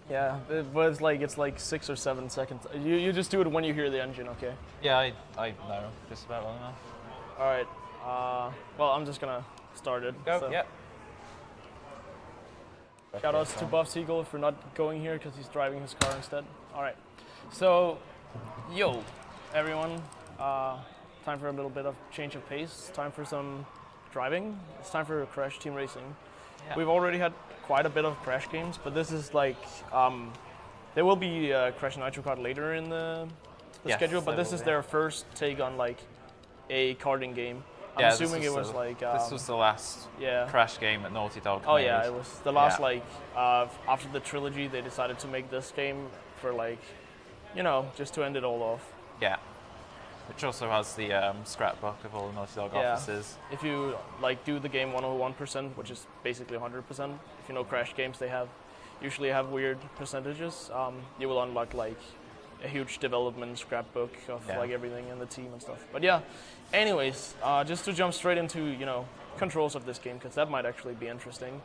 Yeah, but it's like 6 or 7 seconds. You just do it when you hear the engine, okay? Yeah, I know just about well enough. All right. Well, I'm just gonna start it. Go. So. Yep. Shoutouts to Buff Siegel for not going here because he's driving his car instead. All right. So, yo, everyone. Time for a little bit of change of pace. Time for some driving. It's time for Crash Team Racing. Yeah. We've already had quite a bit of Crash games, but this is like there will be Crash Nitro Kart later in the Yes, schedule, but there this will is be. their first take on like a karting game. I'm Yeah, assuming it was like this was the last yeah. Crash game that Naughty Dog Oh made. yeah, it was the last Yeah. like after the trilogy they decided to make this game for like, just to end it all off. Yeah. Which also has the scrapbook of all the Naughty Dog Yeah. offices. If you like do the game 101%, which is basically 100%, if you know Crash games, they usually have weird percentages. You will unlock like a huge development scrapbook of like everything in the team and stuff. But yeah, anyways, just to jump straight into controls of this game because that might actually be interesting.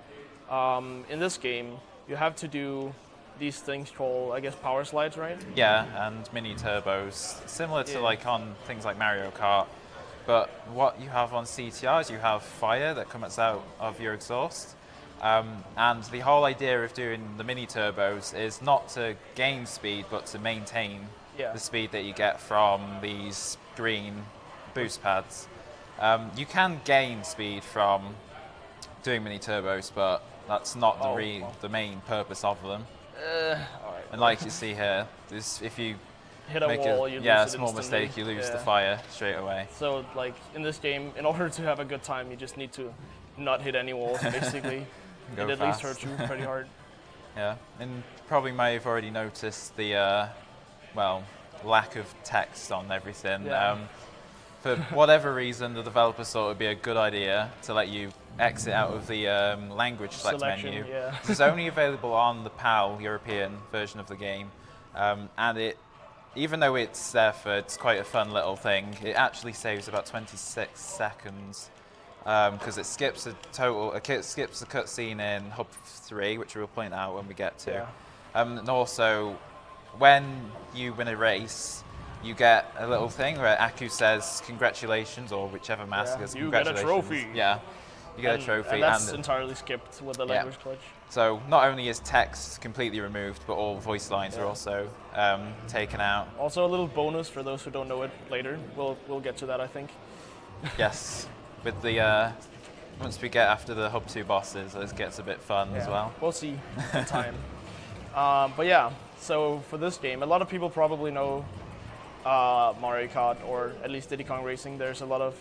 In this game, you have to do these things called, I guess, power slides, right? Yeah, and mini turbos, similar to like on things like Mario Kart. But what you have on CTR is you have fire that comes out of your exhaust. And the whole idea of doing the mini turbos is not to gain speed, but to maintain the speed that you get from these green boost pads. You can gain speed from doing mini turbos, but that's not the main purpose of them. All right. And like you see here, if you hit a make wall, you lose it a small instantly. mistake, you lose the Yeah. fire straight away. So like in this game, in order to have a good time, you just need to not hit any walls, basically. Go It at fast. least hurts you pretty hard. Yeah, and probably may have already noticed the lack of text on everything. Yeah. For whatever reason, the developers thought it would be a good idea to let you exit out of the language select Selection, menu. yeah. It's only available on the PAL European version of the game, and it, even though it's there for it's quite a fun little thing, it actually saves about 26 seconds. Because it skips a cutscene in Hub 3, which we'll point out when we get to. Yeah. And also, when you win a race, you get a little thing where Aku says congratulations, or whichever mask says you get a congratulations. trophy. Yeah, you get a trophy. And that's entirely skipped with the language clutch. So not only is text completely removed, but all voice lines are also taken out. Also a little bonus for those who don't know it later. We'll get to that, I think. Yes. With the once we get after the Hub 2 bosses, it gets a bit fun as well. We'll see in time. But yeah, so for this game, a lot of people probably know Mario Kart or at least Diddy Kong Racing. There's a lot of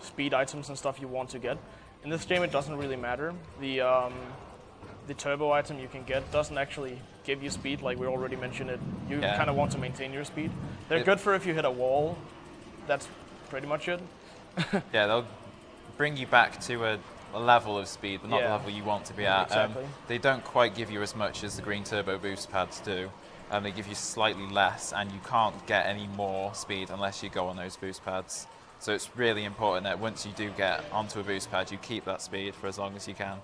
speed items and stuff you want to get. In this game, it doesn't really matter. The turbo item you can get doesn't actually give you speed, like we already mentioned it. You kind of want to maintain your speed. They're good for if you hit a wall. That's pretty much it. Yeah, they'll bring you back to a level of speed, but not the level you want to be at. Exactly. They don't quite give you as much as the green turbo boost pads do. They give you slightly less, and you can't get any more speed unless you go on those boost pads. So it's really important that once you do get onto a boost pad, you keep that speed for as long as you can.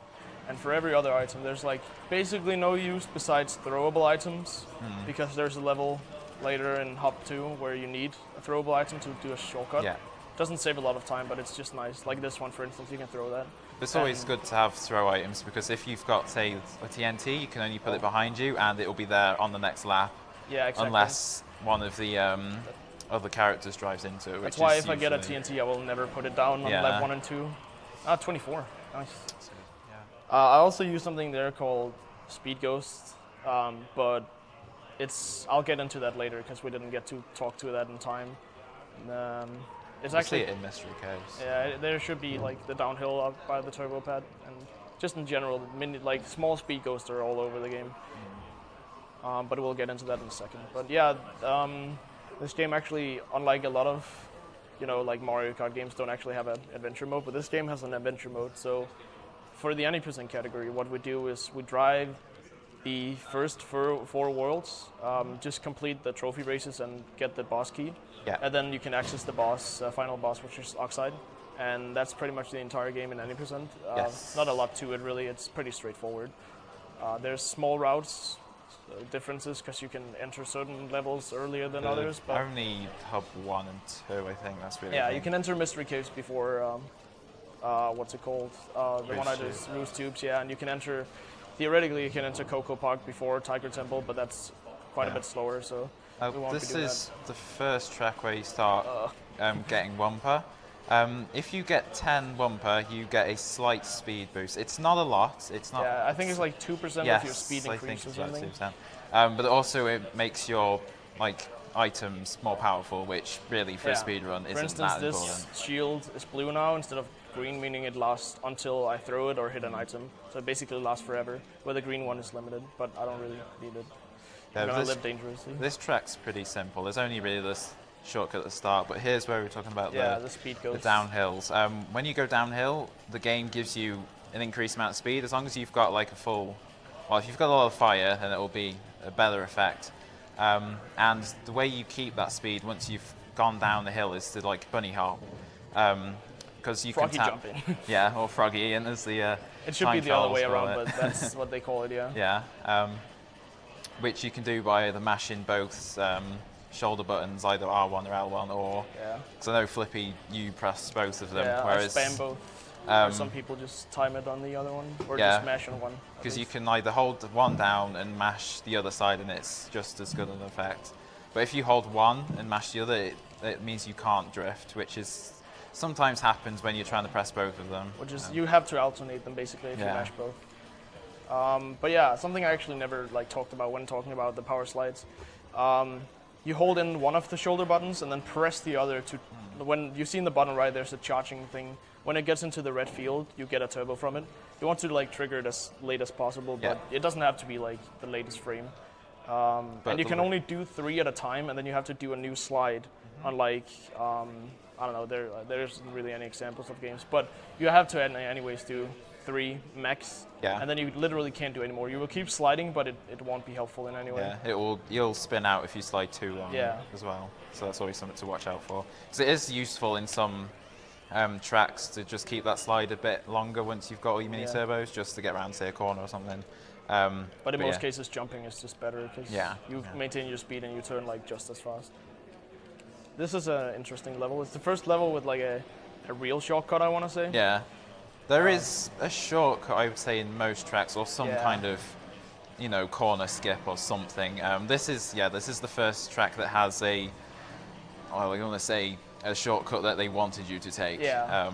And for every other item, there's like basically no use besides throwable items, because there's a level later in Hub 2 where you need a throwable item to do a shortcut. Yeah. Doesn't save a lot of time, but it's just nice. Like this one, for instance, you can throw that. It's always good to have throw items because if you've got, say, a TNT, you can only put it behind you and it will be there on the next lap. Yeah, exactly. Unless one of the other characters drives into it. That's why if I get a TNT, I will never put it down on lap 1 and 2. 24. Nice. I also use something there called Speed Ghost, but I'll get into that later because we didn't get to talk to that in time. It's actually see it in Mystery Caves. Yeah, there should be like the downhill up by the turbo pad, and just in general, small speed ghosts are all over the game. But we'll get into that in a second. But yeah, this game actually, unlike a lot of, like Mario Kart games, don't actually have an adventure mode. But this game has an adventure mode. So for the 90% category, what we do is we drive the first four worlds, just complete the trophy races and get the boss key. Yeah. And then you can access the boss, final boss, which is Oxide. And that's pretty much the entire game in 90%. Yes. Not a lot to it, really. It's pretty straightforward. There's small routes differences because you can enter certain levels earlier than others. But only hub 1 and 2, I think that's really. yeah, big. you can enter mystery caves before. What's it called? The one I did is Roost Tubes. Yeah, and you can enter. Theoretically, you can enter Cocoa Park before Tiger Temple, but that's quite a bit slower. So we won't this be doing is the first track where you start getting Wumpa. If you get 10 Wumpa, you get a slight speed boost. It's not a lot. It's not. Yeah, I think it's like 2% yes, of your speed I increase think or it's something. about 2%. But also it makes your items more powerful, which really for a speed run For isn't instance, that this important. shield is blue now instead of green, meaning it lasts until I throw it or hit an item. So it basically lasts forever, where the green one is limited, but I don't really need it. I'm gonna live dangerously. This track's pretty simple. There's only really this shortcut at the start, but here's where we're talking about the speed the goes. downhills. When you go downhill, the game gives you an increased amount of speed as long as you've got like a full. Well, if you've got a lot of fire, then it will be a better effect. And the way you keep that speed once you've gone down the hill is to like bunny hop, because you Froggy can tap. jumping. Yeah, or froggy, and there's the. It should be the other way around, but that's what they call it. Yeah. Yeah. Which you can do by either mashing both shoulder buttons, either R1 or L1, or because I know Flippy, you press both of them. Yeah, whereas I spam both. Or some people just time it on the other one, or just mash on one. Because you can either hold one down and mash the other side, and it's just as good an effect. But if you hold one and mash the other, it means you can't drift, which is sometimes happens when you're trying to press both of them. Which is you have to alternate them basically if you mash both. But yeah, something I actually never talked about when talking about the power slides. You hold in one of the shoulder buttons and then press the other to. When you see in the bottom right, there's a charging thing. When it gets into the red field, you get a turbo from it. You want to trigger it as late as possible, but it doesn't have to be the latest frame. And you can only do 3 at a time, and then you have to do a new slide. Unlike I don't know, there isn't really any examples of games, but you have to anyways do 3 max, and then you literally can't do any more. You will keep sliding, but it won't be helpful in any way. Yeah, you'll spin out if you slide too long as well. So that's always something to watch out for. Because it is useful in some tracks to just keep that slide a bit longer once you've got all your mini turbos, just to get around, say, a corner or something. But in most cases, jumping is just better because you maintain your speed and you turn just as fast. This is an interesting level. It's the first level with a real shortcut, I want to say. Yeah. There is a shortcut, I would say, in most tracks, or some kind of, corner skip or something. This is the first track that has I want to say, a shortcut that they wanted you to take. Yeah.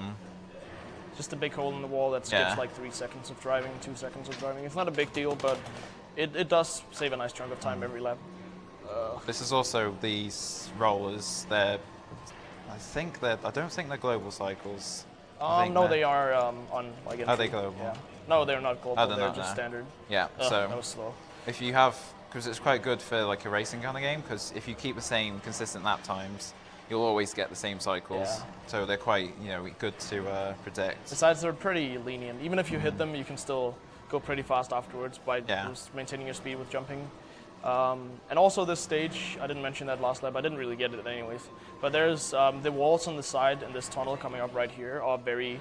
Just a big hole in the wall that skips 3 seconds of driving, 2 seconds of driving. It's not a big deal, but it does save a nice chunk of time every lap. This is also these rollers. I don't think they're global cycles. No, they are on Are they global? Yeah. No, they're not global. They're just no. standard. Yeah. So that was slow. If you have, because it's quite good for a racing kind of game, because if you keep the same consistent lap times, you'll always get the same cycles. Yeah. So they're quite good to predict. Besides, they're pretty lenient. Even if you hit them, you can still go pretty fast afterwards by just maintaining your speed with jumping. And also this stage, I didn't mention that last lap, I didn't really get it anyways, but there's the walls on the side and this tunnel coming up right here are very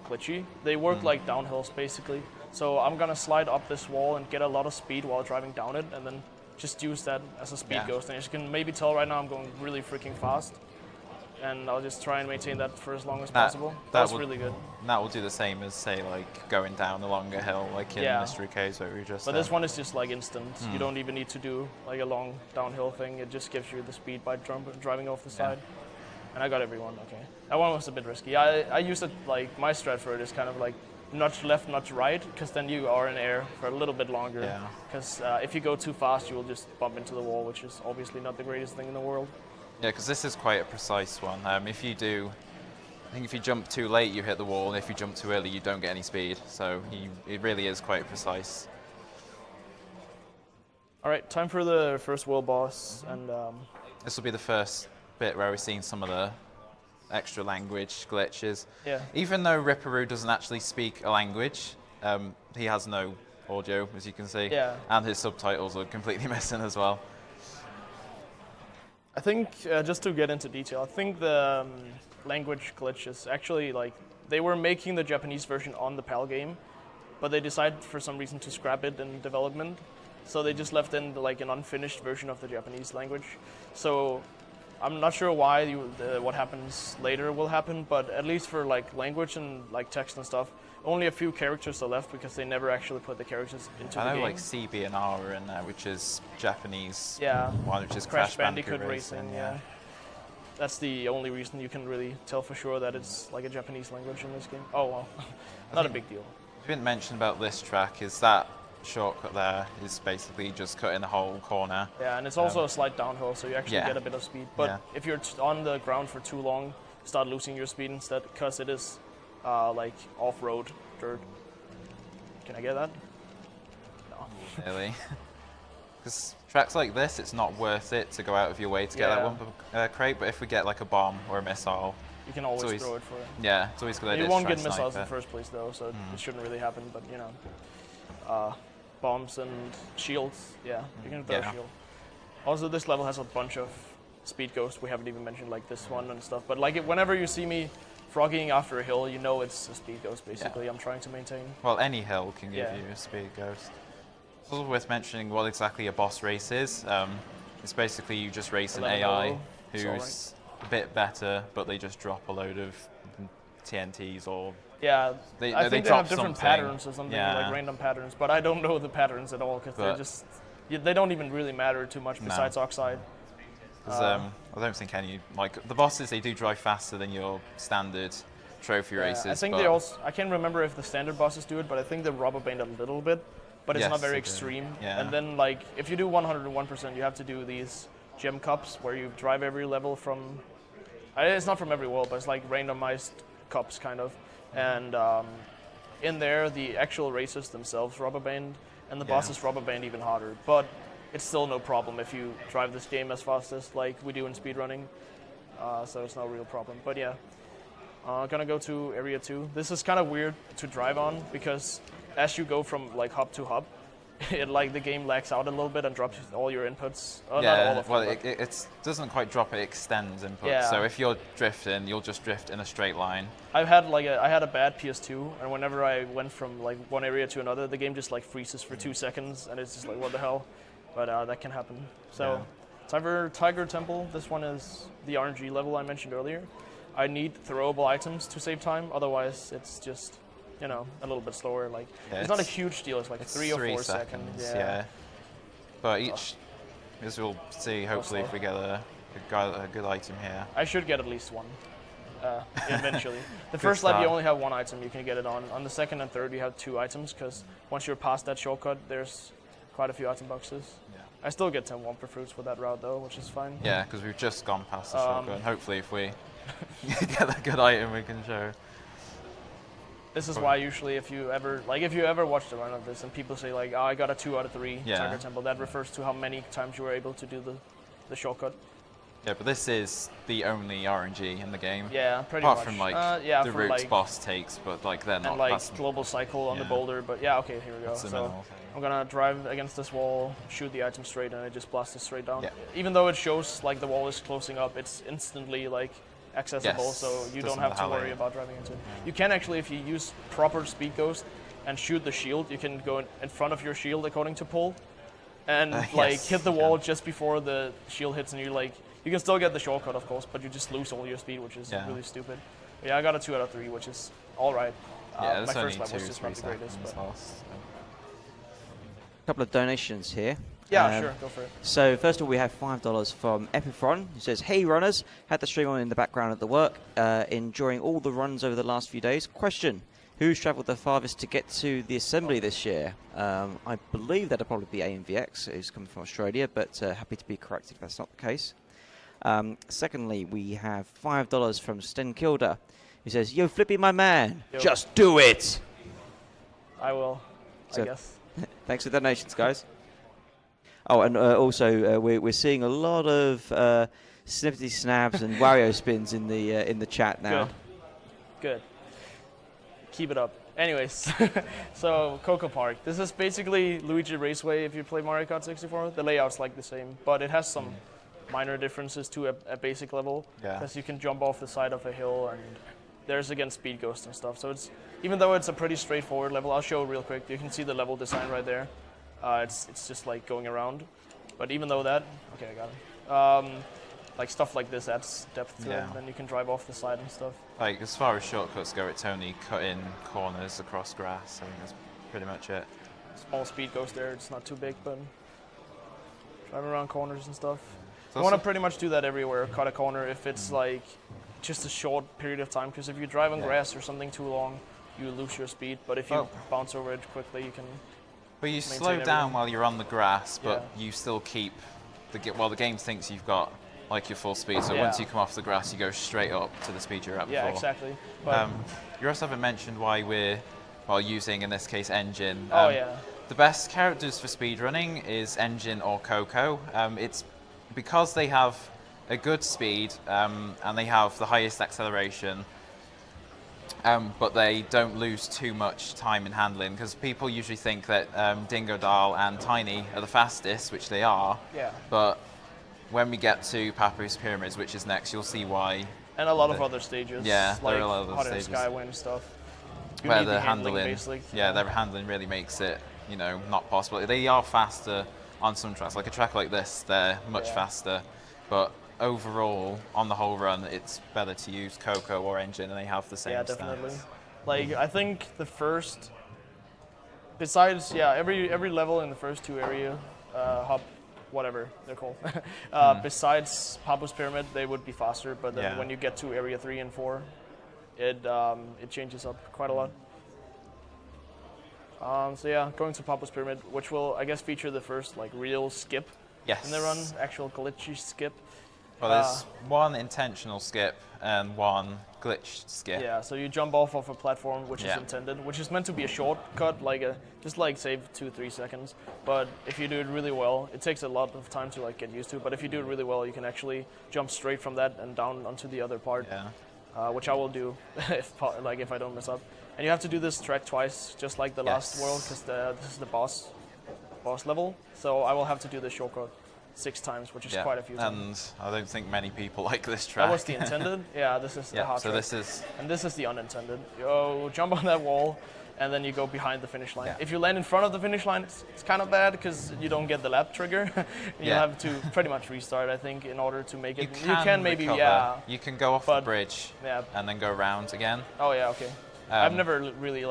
glitchy. They work like downhills basically. So I'm gonna slide up this wall and get a lot of speed while driving down it and then just use that as a speed ghost. And as you can maybe tell right now I'm going really freaking fast. And I'll just try and maintain that for as long as possible. That's really good. That will do the same as, say, going down a longer hill, in Mystery Caves where we just... But this one is just instant. You don't even need to do a long downhill thing. It just gives you the speed by driving off the side. And I got everyone, okay. That one was a bit risky. I use it, my strat for it is kind of nudge left, nudge right, because then you are in air for a little bit longer. Because if you go too fast, you will just bump into the wall, which is obviously not the greatest thing in the world. Yeah, because this is quite a precise one. If you jump too late, you hit the wall, and if you jump too early, you don't get any speed. So it really is quite precise. All right, time for the first world boss, and this will be the first bit where we're seeing some of the extra language glitches. Yeah. Even though Ripperoo doesn't actually speak a language, he has no audio, as you can see, and his subtitles are completely missing as well. I think, just to get into detail, I think the language glitch is actually they were making the Japanese version on the PAL game, but they decided for some reason to scrap it in development. so they just left in like an unfinished version of the Japanese language. So I'm not sure why what happens later will happen, but at least for like language and like text and stuff, only a few characters are left because they never actually put the characters into the game. I know like CB and R are in there, which is Japanese. Yeah. One, which is Crash Bandicoot Racing. Yeah. That's the only reason you can really tell for sure that it's like a Japanese language in this game. Oh well, not a big deal. We didn't mention about this track is that shortcut there is basically just cutting the whole corner. Yeah, and it's also a slight downhill, so you actually get a bit of speed. But if you're on the ground for too long, you start losing your speed instead, because it is like off-road dirt. Can I get that? No. Really? Because tracks like this, it's not worth it to go out of your way to get that one crate, but if we get like a bomb or a missile, you can always throw it for it. Yeah, it's always a good idea. You won't get missiles in the first place though, so it shouldn't really happen, but you know. Bombs and shields, you can throw a shield. Also, this level has a bunch of speed ghosts we haven't even mentioned, like this one and stuff. But like whenever you see me froggying after a hill, you know it's a speed ghost, basically. I'm trying to maintain. Well, any hill can give you a speed ghost. It's also worth mentioning what exactly a boss race is. It's basically you just race an AI who's a bit better, but they just drop a load of TNTs or... Yeah, I think they have different patterns or something, like random patterns, but I don't know the patterns at all, because they don't even really matter too much besides Oxide. I don't think any, like, the bosses, they do drive faster than your standard trophy races. I think they also, I can't remember if the standard bosses do it, but I think they rubber band a little bit, but it's not very extreme. And then, like, if you do 101%, you have to do these gem cups where you drive every level from, it's not from every world, but it's like randomized cups, kind of. And in there, the actual races themselves rubber band, and the bosses rubber band even harder. But it's still no problem if you drive this game as fast as like we do in speedrunning, so it's no real problem. But yeah, gonna go to area 2. This is kind of weird to drive on, because as you go from like hub to hub, the game lags out a little bit and drops all your inputs. Not all of them, it doesn't quite drop, it extends inputs. So if you're drifting, you'll just drift in a straight line. I had a bad PS2, and whenever I went from like one area to another, the game just like freezes for 2 seconds, and it's just like, what the hell? But that can happen. So Tiger Temple, this one is the RNG level I mentioned earlier. I need throwable items to save time, otherwise it's just, you know, a little bit slower. Like it's not a huge deal. It's like 3 or 4 seconds. But as we'll see, hopefully, if we get a good item here. I should get at least one eventually. The first lap you only have 1 item. You can get it on. On the second and third you have 2 items, because once you're past that shortcut, there's quite a few item boxes. I still get 10 Wumpa fruits for that route though, which is fine. Yeah, because we've just gone past the shortcut. And hopefully, if we get that good item, we can show. This is why usually if you ever watch the run of this and people say like, oh, I got a 2 out of 3 Tiger Temple, that refers to how many times you were able to do the shortcut. Yeah, but this is the only RNG in the game. Yeah, pretty much. Apart from like the Roots boss takes, but like they're not. And like global cycle on the boulder, but yeah, okay, here we go. So I'm gonna drive against this wall, shoot the item straight, and it just blasts it straight down. Even though it shows like the wall is closing up, it's instantly like accessible, so you don't have to worry about driving into it. You can actually, if you use proper speed ghost and shoot the shield, you can go in front of your shield according to pull, and hit the wall just before the shield hits, and you can still get the shortcut, of course, but you just lose all your speed, which is really stupid. But yeah, I got a 2 out of 3, which is all right. My first lap was just not the greatest. But a couple of donations here. Yeah, sure, go for it. So first of all, we have $5 from Epifron, who says, "Hey runners, had the stream on in the background at the work, enjoying all the runs over the last few days. Question: who's travelled the farthest to get to the assembly this year?" I believe that'll probably be AMVX, who's coming from Australia, but happy to be corrected if that's not the case. Secondly, we have $5 from Sten Kilda, who says, "Yo, Flippy, my man, just do it." I will, I guess. Thanks for the donations, guys. Oh, and also we're seeing a lot of snippety snaps and Wario spins in the chat now. Good. Keep it up. Anyways, so Coco Park. This is basically Luigi Raceway if you play Mario Kart 64. The layout's like the same, but it has some minor differences to a basic level. Because you can jump off the side of a hill, and there's again speed ghosts and stuff. So it's, even though it's a pretty straightforward level, I'll show it real quick. You can see the level design right there. It's just like going around. But even though that, okay, I got it. Like stuff like this adds depth to it. Then you can drive off the side and stuff. Like as far as shortcuts go, it's only cutting corners across grass. I think that's pretty much it. Small speed goes there. It's not too big, but driving around corners and stuff. So You want to pretty much do that everywhere. Cut a corner if it's like just a short period of time. Because if you drive on grass or something too long, you lose your speed. But if you bounce over it quickly, you can. But you slow down while you're on the grass, but you still keep the game thinks you've got like your full speed. So once you come off the grass, you go straight up to the speed you're at before. Yeah, exactly. But you also haven't mentioned why we're using in this case engine. The best characters for speedrunning is engine or Coco. It's because they have a good speed and they have the highest acceleration. But they don't lose too much time in handling, because people usually think that Dingo Dahl and Tiny are the fastest, which they are. Yeah. But when we get to Papu's Pyramids, which is next, you'll see why. And a lot of other stages. Yeah, like there are a lot of other stages. Skyway stuff. Where the handling, basically. their handling really makes it, not possible. They are faster on some tracks. Like a track like this, they're much faster. But overall, on the whole run, it's better to use Coco or engine, and they have the same stats. Yeah, definitely. Like I think the first, besides every level in the first two area, hub, whatever they're called, besides Papu's Pyramid, they would be faster. But then when you get to area 3 and 4, it changes up quite a lot. So yeah, going to Papu's Pyramid, which will I guess feature the first like real skip in the run, actual glitchy skip. Well, there's one intentional skip and one glitched skip. Yeah, so you jump off of a platform, which is intended, which is meant to be a shortcut, just save 2-3 seconds. But if you do it really well, it takes a lot of time to get used to. But if you do it really well, you can actually jump straight from that and down onto the other part, which I will do if I don't mess up. And you have to do this track twice, just like the last world, because this is the boss level. So I will have to do this shortcut 6 times, which is quite a few times. And I don't think many people like this track. That was the intended. Yeah, this is the hard track. And this is the unintended. You jump on that wall, and then you go behind the finish line. If you land in front of the finish line, it's kind of bad because you don't get the lap trigger. You have to pretty much restart, I think, in order to make it. You can maybe recover. You can go off the bridge and then go around again. Oh yeah, okay. I've never really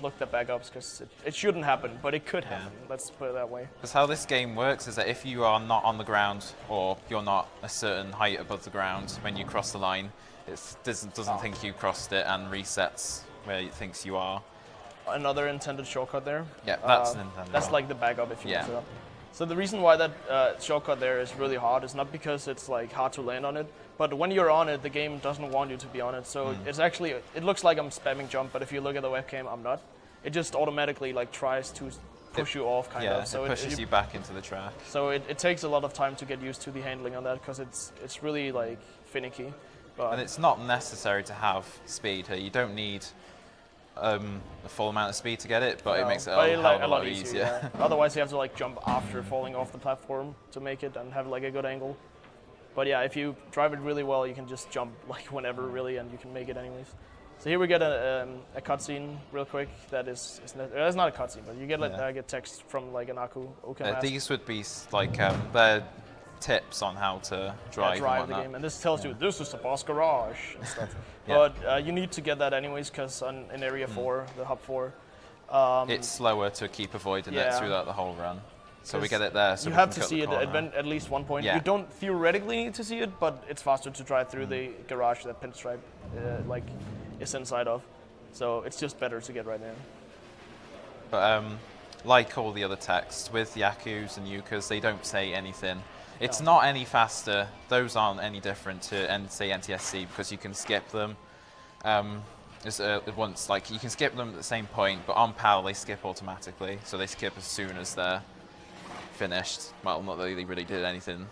looked at backups because it shouldn't happen, but it could happen. Let's put it that way. Because how this game works is that if you are not on the ground or you're not a certain height above the ground when you cross the line, it doesn't think you crossed it and resets where it thinks you are. Another intended shortcut there. Yeah, that's an intended. That's like the backup if you mess it up. So the reason why that shortcut there is really hard is not because it's hard to land on it, but when you're on it, the game doesn't want you to be on it. So it's actually, it looks like I'm spamming jump, but if you look at the webcam, I'm not. It just automatically tries to push you off, kind of. So it pushes you back into the track. So it takes a lot of time to get used to the handling on that because it's really finicky. But and it's not necessary to have speed here. You don't need a full amount of speed to get it, but it makes it a lot easier. Otherwise, you have to jump after falling off the platform to make it and have a good angle. But yeah, if you drive it really well, you can just jump whenever really, and you can make it anyways. So here we get a cutscene real quick. That's not a cutscene, but you get text from an Aku. These would be their tips on how to drive the game, and this tells you this is the boss garage and stuff. But you need to get that anyways, because in area 4, the hub 4, it's slower to keep avoiding it throughout the whole run. So we get it there. So you have to see it at least one point. You don't theoretically need to see it, but it's faster to drive through the garage that Pinstripe is inside of. So it's just better to get right there. But like all the other texts, with Yakus and Yukas, they don't say anything. It's not any faster. Those aren't any different to, say, NTSC, because you can skip them. You can skip them at the same point, but on PAL they skip automatically, so they skip as soon as they're finished. Well, not that they really did anything,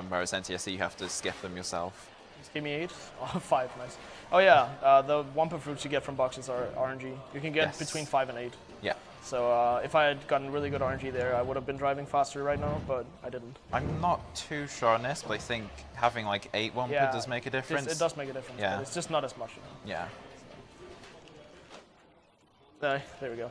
whereas NTSC you have to skip them yourself. Just give me 8? Oh, 5, nice. Oh yeah, the Wumpa fruits you get from boxes are RNG. You can get between 5 and 8. Yeah. So if I had gotten really good RNG there, I would have been driving faster right now, but I didn't. I'm not too sure on this, but I think having 8 Wumpa does make a difference. It does make a difference, but it's just not as much. Yeah. There we go.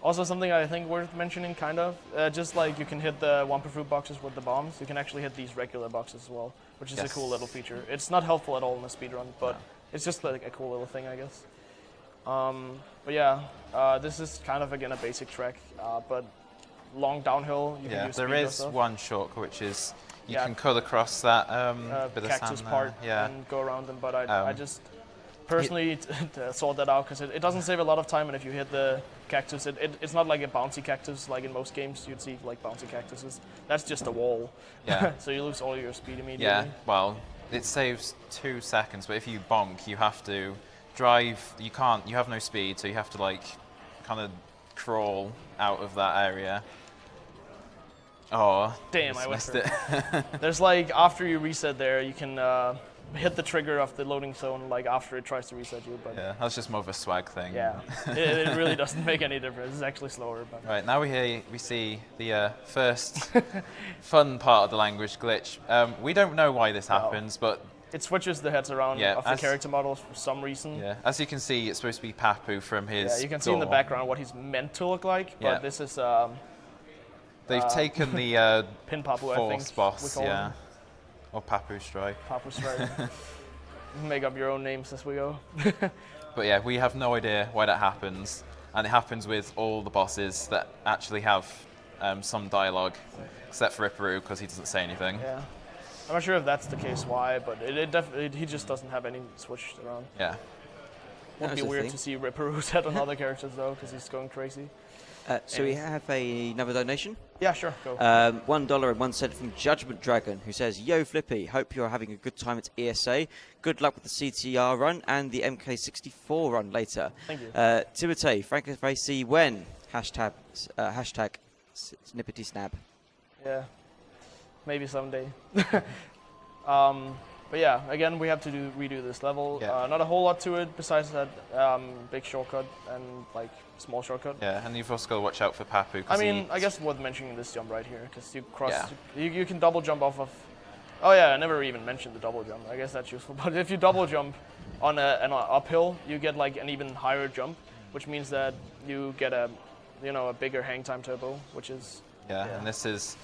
Also, something I think worth mentioning, kind of, just like you can hit the Wumpa Fruit boxes with the bombs, you can actually hit these regular boxes as well, which is a cool little feature. It's not helpful at all in a speedrun, but it's just like a cool little thing, I guess. But yeah, this is kind of, again, a basic track, but long downhill. You can use there speed is stuff. one shortcut, which is you can cut across that bit of cactus sand part there. and go around them, but I just personally sort that out because it doesn't save a lot of time, and if you hit the cactus, it's not like a bouncy cactus like in most games you'd see like bouncy cactuses. That's just a wall. Yeah. So you lose all your speed immediately. Yeah, well, it saves 2 seconds, but if you bonk, you have to drive. You have no speed, so you have to like kind of crawl out of that area. Oh, damn! I missed it. it. There's like after you reset there, you can hit the trigger of the loading zone like after it tries to reset you. But yeah, that's just more of a swag thing. Yeah, it really doesn't make any difference. It's actually slower. But. Right, now we see the first fun part of the language glitch. We don't know why this happens, but it switches the heads around of the character models for some reason. Yeah, as you can see, it's supposed to be Papu from his. Yeah, you can see in the background what he's meant to look like, but this is. They've taken the Pin Papu, fourth I think. boss, or Papu Stripe. Papu Stripe. Make up your own names as we go. But yeah, we have no idea why that happens, and it happens with all the bosses that actually have some dialogue, except for Ipparu because he doesn't say anything. Yeah, I'm not sure if that's the case why, but it definitely he just doesn't have any switched around. Yeah. Would be weird to see Ipparu set on other characters though, because he's going crazy. So we have another donation. Yeah, sure, go. $1.01 from Judgment Dragon, who says, "Yo, Flippy, hope you're having a good time at ESA. Good luck with the CTR run and the MK64 run later. Thank you. Timotei, Frankfurt when? Hashtag snippety snap." Yeah, maybe someday. But yeah, again, we have to redo this level. Yeah. Not a whole lot to it besides that big shortcut and like small shortcut. Yeah, and you've also got to watch out for Papu. I mean, I guess worth mentioning this jump right here because you cross. Yeah. You can double jump off of. Oh yeah, I never even mentioned the double jump. I guess that's useful. But if you double jump on an uphill, you get like an even higher jump, which means that you get a bigger hang time turbo, which is. Yeah, and this is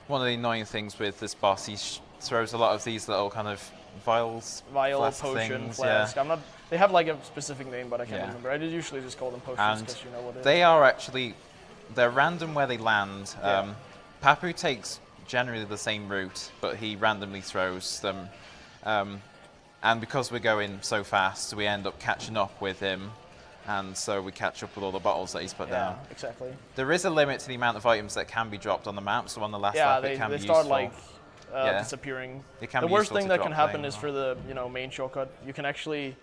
one of the annoying things with this boss. He throws a lot of these little kind of vial potion, flask. Yeah. They have like a specific name, but I can't remember. I usually just call them potions because you know what it is. They are actually, they're random where they land. Papu takes generally the same route, but he randomly throws them. And because we're going so fast, we end up catching up with him. And so we catch up with all the bottles that he's put down. Yeah, exactly. There is a limit to the amount of items that can be dropped on the map, so on the last lap it can be useful. Yeah, they start like disappearing. The worst thing that can happen is for the main shortcut, you can actually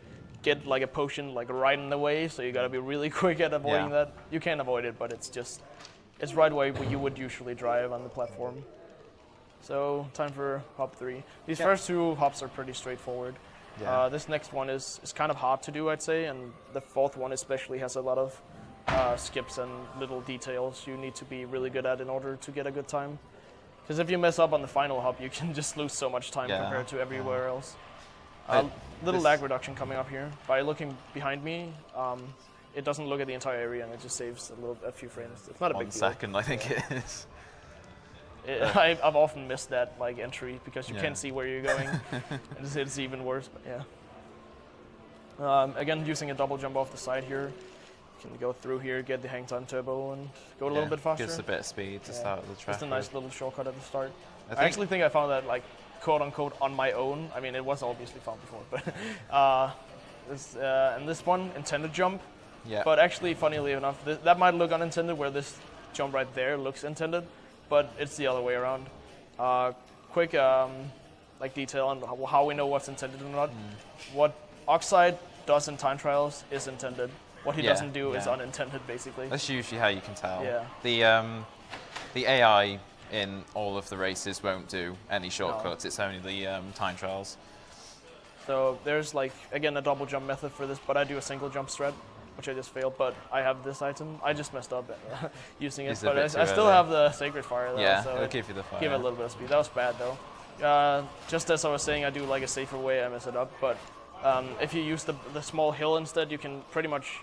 get like a potion like right in the way, so you got to be really quick at avoiding that. You can avoid it, but it's right away where you would usually drive on the platform. So time for hop 3. These first 2 hops are pretty straightforward. Yeah. This next one is kind of hard to do, I'd say, and the 4th one especially has a lot of skips and little details you need to be really good at in order to get a good time. Because if you mess up on the final hop, you can just lose so much time compared to everywhere else. Little lag reduction coming up here. By looking behind me, it doesn't look at the entire area and it just saves a few frames. It's not a big deal. 1 second, I think it is. I've often missed that like entry because you can't see where you're going. It's even worse, but yeah. Again, using a double jump off the side here. You can go through here, get the hang time turbo, and go a little bit faster. Gives a bit of speed to start the track. Just a nice little shortcut at the start. I actually think I found that like quote unquote on my own. I mean, it was obviously found before, but and this one intended jump. Yeah. But actually, funnily enough, that might look unintended, where this jump right there looks intended, but it's the other way around. Quick like detail on how we know what's intended or not. What Oxide does in time trials is intended. What he doesn't do is unintended, basically. That's usually how you can tell. Yeah. The AI in all of the races won't do any shortcuts. No. It's only the time trials. So there's like, again, a double jump method for this, but I do a single jump strat, which I just failed, but I have this item. I just messed up using it, but I still have the Sacred Fire though. Yeah, so it'll give you the fire. Give it a little bit of speed. That was bad though. Just as I was saying, I do like a safer way, I mess it up, but if you use the small hill instead, you can pretty much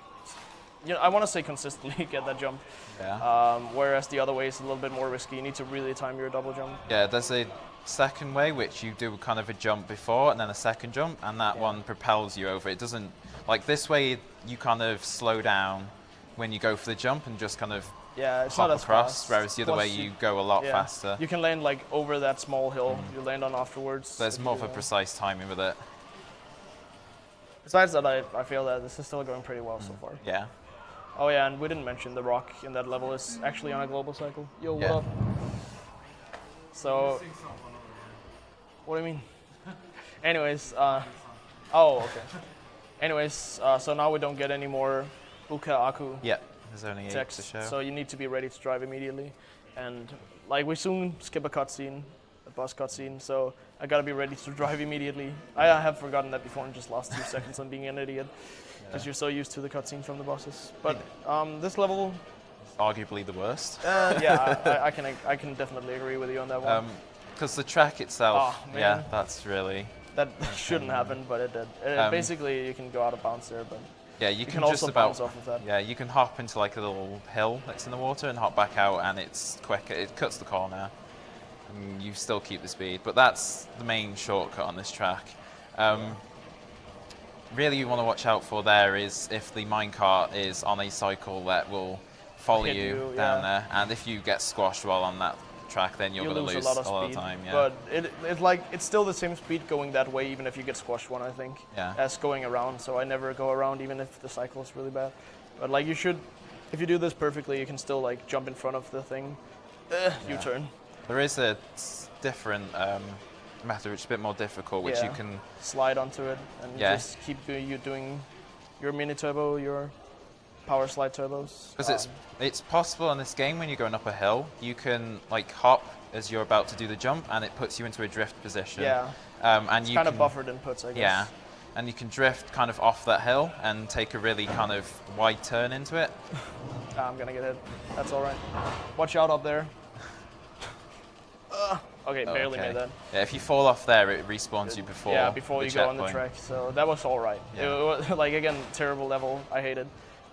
I want to say consistently get that jump. Yeah. Whereas the other way is a little bit more risky. You need to really time your double jump. Yeah, there's a second way which you do kind of a jump before and then a second jump, and that one propels you over. It doesn't, like this way you kind of slow down when you go for the jump and just kind of it's hop not as across, fast. whereas the other way you go a lot faster. You can land like over that small hill. You land on afterwards. There's more of a precise timing with it. Besides that, I feel that this is still going pretty well so far. Yeah. Oh yeah, and we didn't mention the rock in that level is actually on a global cycle. Yo, what up? So, what do you mean? Anyways, oh, okay. Anyways, so now we don't get any more Uka Aku Yeah, there's only 8 to text, show. so you need to be ready to drive immediately. And like we soon skip a cutscene, a bus cutscene, so I gotta be ready to drive immediately. I have forgotten that before and just lost 2 seconds on being an idiot. Because you're so used to the cutscene from the bosses. But this level, arguably the worst. I can definitely agree with you on that one. Because the track itself, Oh, man. yeah, that's really... That shouldn't happen, but it did. Basically, you can go out of bounds there, but yeah, you can also just about bounce off of that. Yeah, you can hop into like a little hill that's in the water and hop back out, and it's quicker. It cuts the corner, and you still keep the speed. But that's the main shortcut on this track. Really, you want to watch out for there is if the minecart is on a cycle that will follow you down there, and if you get squashed while on that track, then you're going to lose a lot of time. Yeah. But it's still the same speed going that way, even if you get squashed one, I think, as going around. So I never go around, even if the cycle is really bad. But like you should, if you do this perfectly, you can still like jump in front of the thing. U-turn. There is a different method which is a bit more difficult, which you can slide onto it and just keep doing your mini turbo, your power slide turbos. Because it's possible in this game when you're going up a hill, you can like hop as you're about to do the jump, and it puts you into a drift position. Yeah. And it's you kind can, of buffered inputs, I guess. Yeah. And you can drift kind of off that hill and take a really kind of wide turn into it. I'm gonna get hit. That's all right. Watch out up there. Okay, barely made that. Yeah, if you fall off there, it respawns you before. Yeah, before you go on the checkpoint. track. So that was all right. Yeah. It was, like again, terrible level. I hate it.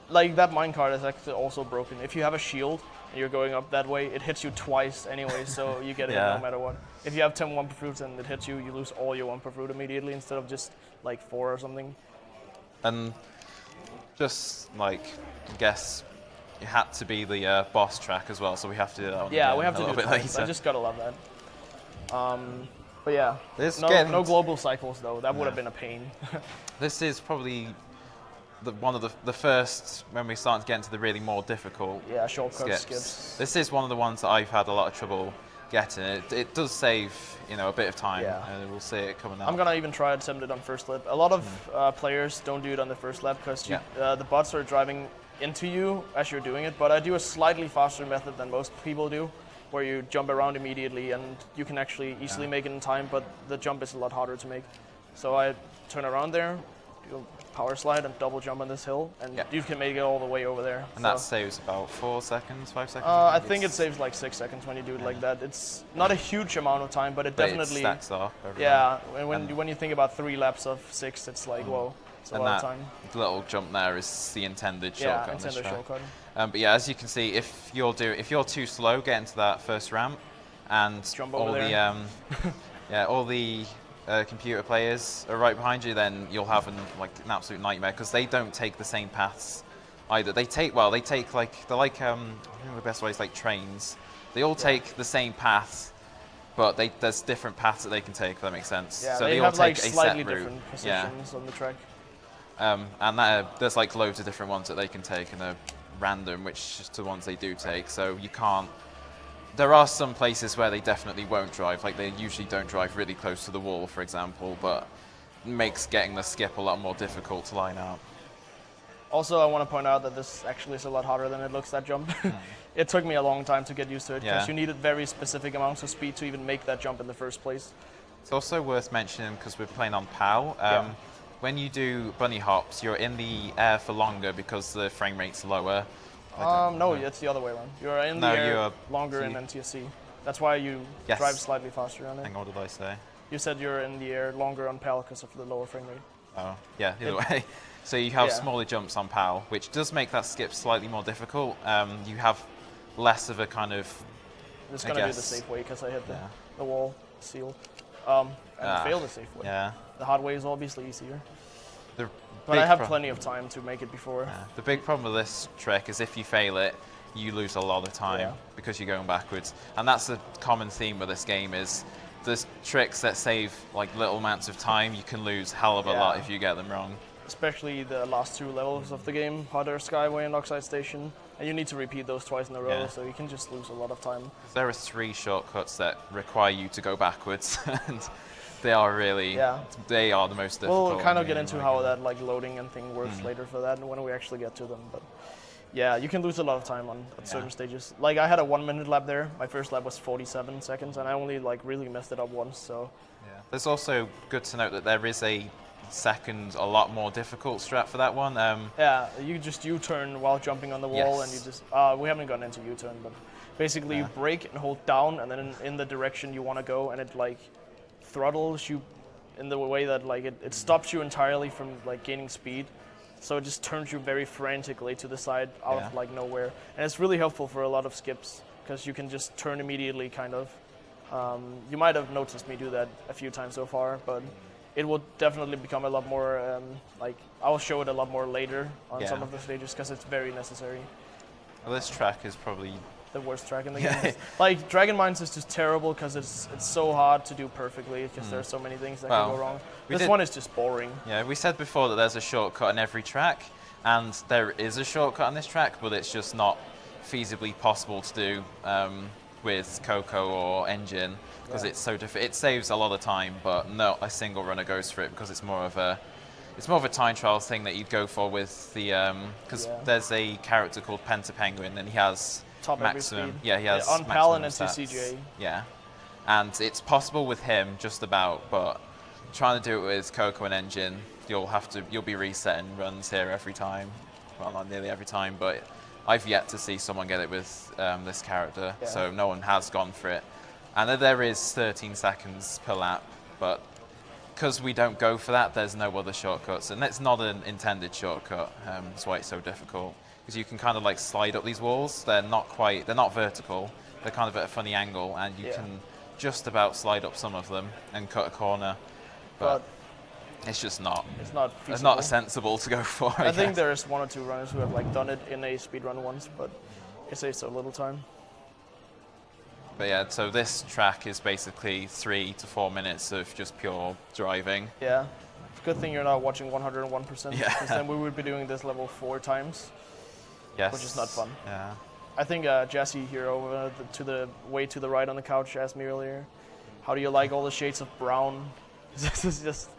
Like that minecart is actually also broken. If you have a shield and you're going up that way, it hits you twice anyway, so you get it no matter what. If you have 10 Wumpa fruits and it hits you, you lose all your Wumpa fruit immediately instead of just like 4 or something. And just like, I guess it had to be the boss track as well, so we have to do that one we have a to do little bit it. later. I just gotta love that. But yeah, no global cycles though. That would have been a pain. This is probably one of the first when we start to get into the really more difficult shortcut skips. This is one of the ones that I've had a lot of trouble getting. It does save a bit of time, and we'll see it coming out. I'm gonna even try to attempt it on first lap. A lot of players don't do it on the first lap because the bots are driving into you as you're doing it. But I do a slightly faster method than most people do, where you jump around immediately and you can actually easily make it in time, but the jump is a lot harder to make. So I turn around there, do a power slide and double jump on this hill, and you can make it all the way over there. And that saves about 4 seconds, 5 seconds? I think it saves like 6 seconds when you do it like that. It's not a huge amount of time, but it definitely stacks up. When you think about 3 laps of 6, it's like, whoa, it's a lot of time. The little jump there is the intended shortcut. Yeah, intended shortcut. But yeah, as you can see, if you're too slow, get into that first ramp, and all the computer players are right behind you, then you'll have an absolute nightmare because they don't take the same paths either. They're like the best way is like trains. They all take the same paths, but there's different paths that they can take. If that makes sense. Yeah, so they all have take like a slightly set route. different positions on the track. And there's like loads of different ones that they can take, and they're random, which is the ones they do take. So you can't. There are some places where they definitely won't drive, like they usually don't drive really close to the wall, for example, but it makes getting the skip a lot more difficult to line up. Also, I want to point out that this actually is a lot harder than it looks, that jump. It took me a long time to get used to it, because you needed very specific amounts of speed to even make that jump in the first place. It's also worth mentioning, because we're playing on PAL, when you do bunny hops, you're in the air for longer because the frame rate's lower. No, it's the other way around. You're in the air longer in NTSC. That's why you drive slightly faster on it. Hang on, what did I say? You said you're in the air longer on PAL because of the lower frame rate. Oh, yeah, either way. So you have Yeah. smaller jumps on POW, which does make that skip slightly more difficult. You have less of a kind of... It's I gonna be the guess. safe way because I hit Yeah. the wall seal. And failed the safe way. Yeah. The hard way is obviously easier. The But big I have pro- plenty of time to make it before. Yeah. The big problem with this trick is if you fail it, you lose a lot of time Yeah. because you're going backwards. And that's the common theme with this game is there's tricks that save like little amounts of time. You can lose hell of a lot Yeah. if you get them wrong. Especially the last 2 levels of the game, Harder Skyway and Oxide Station. And you need to repeat those twice in a row, Yeah. so you can just lose a lot of time. There are 3 shortcuts that require you to go backwards, and they are really, they are the most difficult. We'll kind of in get the into game, how like, that like loading and thing works later for that when we actually get to them. But yeah, you can lose a lot of time at certain stages. Like I had a 1-minute lap there. My first lap was 47 seconds, and I only like really messed it up once. So Yeah. There's also good to note that there is a second, a lot more difficult strat for that one. yeah, you just U-turn while jumping on the wall, and you Yes. just we haven't gotten into U-turn, but basically you Yeah. brake and hold down, and then in the direction you want to go, and it like throttles you in the way that like it stops you entirely from like gaining speed. So it just turns you very frantically to the side out of Yeah. like nowhere, and it's really helpful for a lot of skips because you can just turn immediately, kind of. You might have noticed me do that a few times so far, but it will definitely become a lot more like I'll show it a lot more later on some Yeah. of the stages because it's very necessary. Well, this track is probably The worst track in the game. Like Dragon Mines is just terrible because it's so hard to do perfectly because there's so many things that can Well, go wrong. we This did- one is just boring. Yeah, we said before that there's a shortcut on every track, and there is a shortcut on this track, but it's just not feasibly possible to do with Coco or Engine because Yeah. it's so difficult. It saves a lot of time, but not a single runner goes for it because it's more of a time trial thing that you'd go for with the because Yeah. there's a character called Penta Penguin and he has Top every maximum. speed. Yeah, he has on PAL and maximum into stats. CJ. Yeah, and it's possible with him just about, but trying to do it with Coco and Engine, you'll be resetting runs here every time. Well, not nearly every time, but I've yet to see someone get it with this character, Yeah. so no one has gone for it. And then there is 13 seconds per lap, but because we don't go for that, there's no other shortcuts, and it's not an intended shortcut. That's why it's so difficult. Because you can kind of like slide up these walls. They're not vertical. They're kind of at a funny angle, and you can just about slide up some of them and cut a corner. But it's just not. It's not feasible. It's not sensible to go for. I think guess. there's 1 or 2 runners who have like done it in a speedrun once, but it saves so little time. But yeah, so this track is basically 3 to 4 minutes of just pure driving. Yeah. Good thing you're not watching 101%, Yeah. because then we would be doing this level 4 times. Yes. Which is not fun. Yeah. I think Jesse here over to the way to the right on the couch asked me earlier, how do you like all the shades of brown? This is just